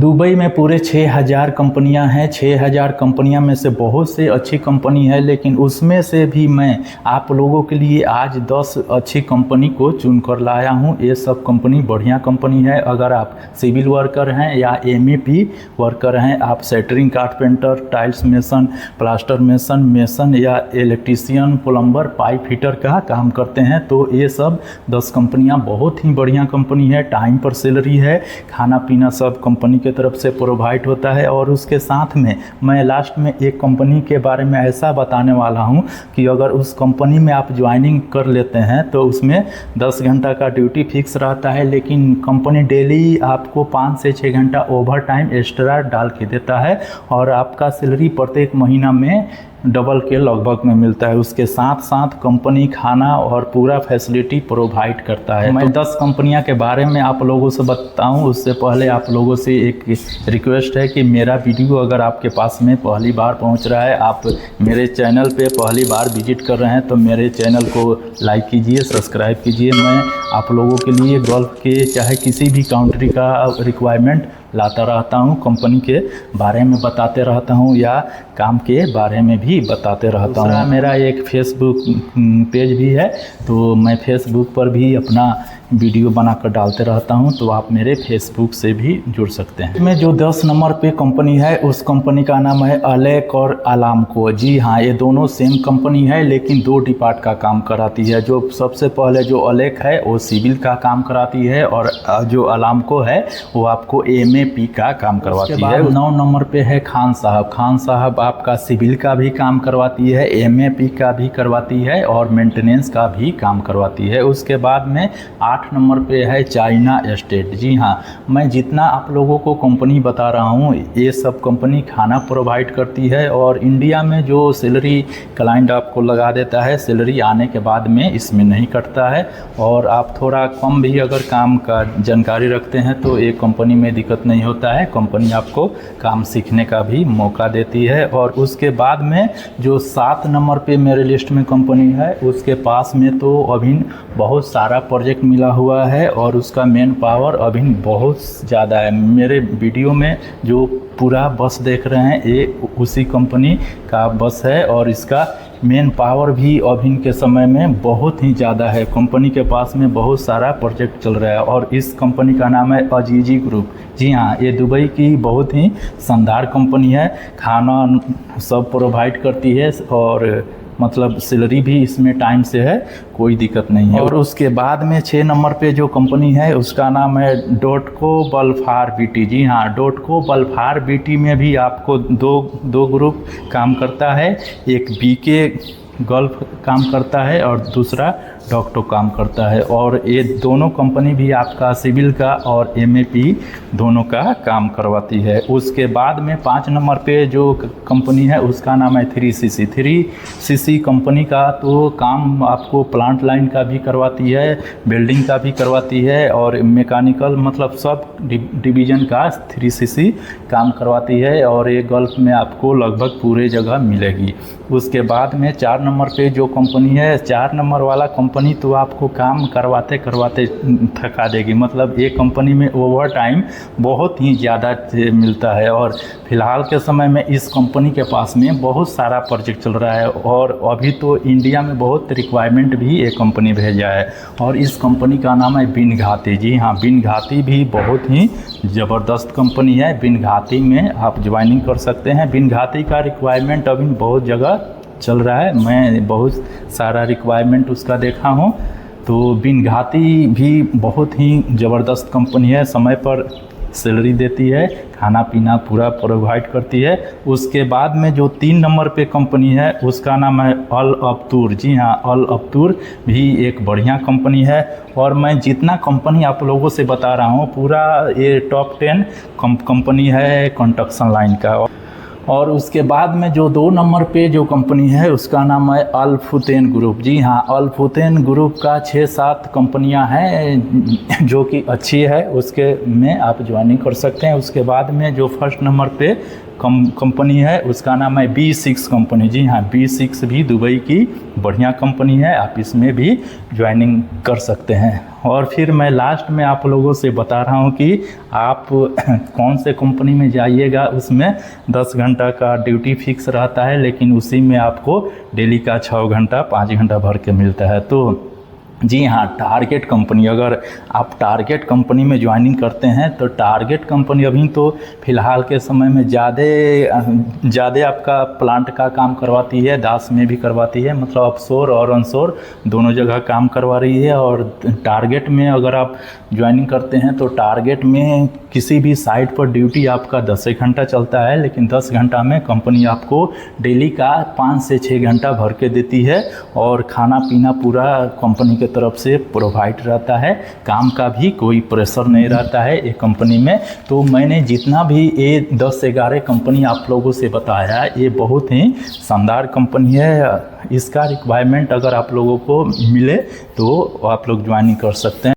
Dubai में पूरे 6000 कंपनियां हैं। 6000 कंपनियां में से बहुत से अच्छी कंपनी है, लेकिन उसमें से भी मैं आप लोगों के लिए आज 10 अच्छी कंपनी को चुन कर लाया हूं। ये सब कंपनी बढ़िया कंपनी है। अगर आप सिविल वर्कर हैं या एमईपी वर्कर हैं, आप shuttering carpenter, tiles mason, plaster mason या इलेक्ट्रीशियन, प्लम्बर, पाइप फिटर का काम करते हैं, तो ये सब 10 कंपनियां बहुत ही बढ़िया कंपनी है। टाइम पर सैलरी है, खाना पीना सब कंपनी के तरफ से प्रोवाइड होता है। और उसके साथ में मैं लास्ट में एक कंपनी के बारे में ऐसा बताने वाला हूं कि अगर उस कंपनी में आप ज्वाइनिंग कर लेते हैं तो उसमें 10 घंटा का ड्यूटी फिक्स रहता है, लेकिन कंपनी डेली आपको 5 से 6 घंटा ओवर टाइम एक्स्ट्रा डाल के देता है और आपका सैलरी प्रत्येक महीना में डबल के लगभग में मिलता है। उसके साथ साथ कंपनी खाना और पूरा फैसिलिटी प्रोवाइड करता है। मैं 10 कंपनियां के बारे में आप लोगों से बताऊं, उससे पहले आप लोगों से एक रिक्वेस्ट है कि मेरा वीडियो अगर आपके पास में पहली बार पहुंच रहा है, आप मेरे चैनल पे पहली बार विजिट कर रहे हैं, तो मेरे चैनल को लाइक कीजिए, सब्सक्राइब कीजिए। मैं आप लोगों के लिए गल्फ के चाहे किसी भी कंट्री का रिक्वायरमेंट लाता रहता हूं, कंपनी के बारे में बताते रहता हूं या काम के बारे में भी बताते रहता हूं। मेरा एक फेसबुक पेज भी है, तो मैं फेसबुक पर भी अपना वीडियो बनाकर डालते रहता हूं, तो आप मेरे फेसबुक से भी जुड़ सकते हैं। मैं जो 10 नंबर पे कंपनी है, उस कंपनी का नाम है अलेक और अलामको। जी हाँ, ये दोनों सेम कंपनी है, लेकिन 2 डिपार्ट का काम कराती है। जो सबसे पहले जो अलेक है वो सिविल का काम कराती है, और जो अलामको है वो आपको एमएपी का काम करवाती है। 9 नंबर पे है खान साहब। खान साहब आपका सिविल का भी काम करवाती है, एमएपी का भी करवाती है और मेंटेनेंस का भी काम करवाती है। उसके बाद में 8 नंबर पे है चाइना एस्टेट। जी हाँ, मैं जितना आप लोगों को कंपनी बता रहा हूँ, ये सब कंपनी खाना प्रोवाइड करती है और इंडिया में जो सैलरी क्लाइंट आपको लगा देता है, सैलरी आने के बाद में इसमें नहीं कटता है। और आप थोड़ा कम भी अगर काम का जानकारी रखते हैं तो एक कंपनी में दिक्कत नहीं होता है। कंपनी आपको काम सीखने का भी मौका देती है। और उसके बाद में जो 7 नंबर पे मेरे लिस्ट में कंपनी है, उसके पास में तो अभी बहुत सारा प्रोजेक्ट मिला हुआ है और उसका मैन पावर अभी बहुत ज़्यादा है। मेरे वीडियो में जो पूरा बस देख रहे हैं, ये उसी कंपनी का बस है और इसका मेन पावर भी अभी के समय में बहुत ही ज़्यादा है। कंपनी के पास में बहुत सारा प्रोजेक्ट चल रहा है और इस कंपनी का नाम है अजीजी ग्रुप। जी हाँ, ये दुबई की बहुत ही शानदार कंपनी है। खाना सब प्रोवाइड करती है और मतलब सैलरी भी इसमें टाइम से है, कोई दिक्कत नहीं है। और उसके बाद में 6 नंबर पे जो कंपनी है उसका नाम है डोटको बल्फार बीटी। जी हाँ, डोटको बल्फार बीटी में भी आपको दो ग्रुप काम करता है। एक बीके गल्फ काम करता है और दूसरा डॉक्टो काम करता है। और ये दोनों कंपनी भी आपका सिविल का और एमएपी दोनों का काम करवाती है। उसके बाद में 5 नंबर पे जो कंपनी है उसका नाम है 3CC। 3CC कंपनी का तो काम आपको प्लांट लाइन का भी करवाती है, बिल्डिंग का भी करवाती है और मैकेनिकल मतलब सब डिवीज़न का 3CC काम करवाती है। और ये गल्फ में आपको लगभग पूरे जगह मिलेगी। उसके बाद में 4 नंबर पे जो कंपनी है, 4 नंबर वाला कंपनी तो आपको काम करवाते करवाते थका देगी। मतलब ये कंपनी में ओवर टाइम बहुत ही ज़्यादा मिलता है और फिलहाल के समय में इस कंपनी के पास में बहुत सारा प्रोजेक्ट चल रहा है और अभी तो इंडिया में बहुत रिक्वायरमेंट भी ये कंपनी भेजा है। और इस कंपनी का नाम है बिन घाती। जी हाँ, बिन घाती भी बहुत ही ज़बरदस्त कंपनी है। बिन घाती में आप ज्वाइनिंग कर सकते हैं। बिन घाती का रिक्वायरमेंट अभी बहुत जगह चल रहा है, मैं बहुत सारा रिक्वायरमेंट उसका देखा हूँ। तो बिन घाती भी बहुत ही ज़बरदस्त कंपनी है, समय पर सैलरी देती है, खाना पीना पूरा प्रोवाइड करती है। उसके बाद में जो 3 नंबर पे कंपनी है उसका नाम है अल अब्तूर। जी हाँ, अल अब्तूर भी एक बढ़िया कंपनी है। और मैं जितना कंपनी आप लोगों से बता रहा हूँ, पूरा ये टॉप 10 कंपनी है कंस्ट्रक्शन लाइन का। और उसके बाद में जो 2 नंबर पे जो कंपनी है उसका नाम है अल फुतैन ग्रुप। जी हाँ, अल फुतैन ग्रुप का 6-7 कंपनियां हैं जो कि अच्छी है, उसके में आप ज्वाइनिंग कर सकते हैं। उसके बाद में जो 1st नंबर पे कंपनी है, उसका नाम है B6 कंपनी। जी हाँ, B6 भी दुबई की बढ़िया कंपनी है, आप इसमें भी ज्वाइनिंग कर सकते हैं। और फिर मैं लास्ट में आप लोगों से बता रहा हूँ कि आप कौन से कंपनी में जाइएगा, उसमें 10 घंटा का ड्यूटी फिक्स रहता है, लेकिन उसी में आपको डेली का 6 घंटा 5 घंटा भर के मिलता है। तो जी हाँ, टारगेट कंपनी, अगर आप टारगेट कंपनी में ज्वाइनिंग करते हैं तो टारगेट कंपनी अभी तो फ़िलहाल के समय में ज़्यादा आपका प्लांट का काम करवाती है, दास में भी करवाती है, मतलब ऑफशोर और ऑनशोर दोनों जगह काम करवा रही है। और टारगेट में अगर आप ज्वाइनिंग करते हैं तो टारगेट में किसी भी साइट पर ड्यूटी आपका 10 घंटा चलता है, लेकिन 10 घंटा में कंपनी आपको डेली का 5 से 6 घंटा भर के देती है, और खाना पीना पूरा कंपनी के तरफ से प्रोवाइड रहता है, काम का भी कोई प्रेशर नहीं रहता है ये कंपनी में। तो मैंने जितना भी ये 10 से 11 कंपनी आप लोगों से बताया, ये बहुत ही शानदार कंपनी है। इसका रिक्वायरमेंट अगर आप लोगों को मिले तो आप लोग ज्वाइनिंग कर सकते हैं।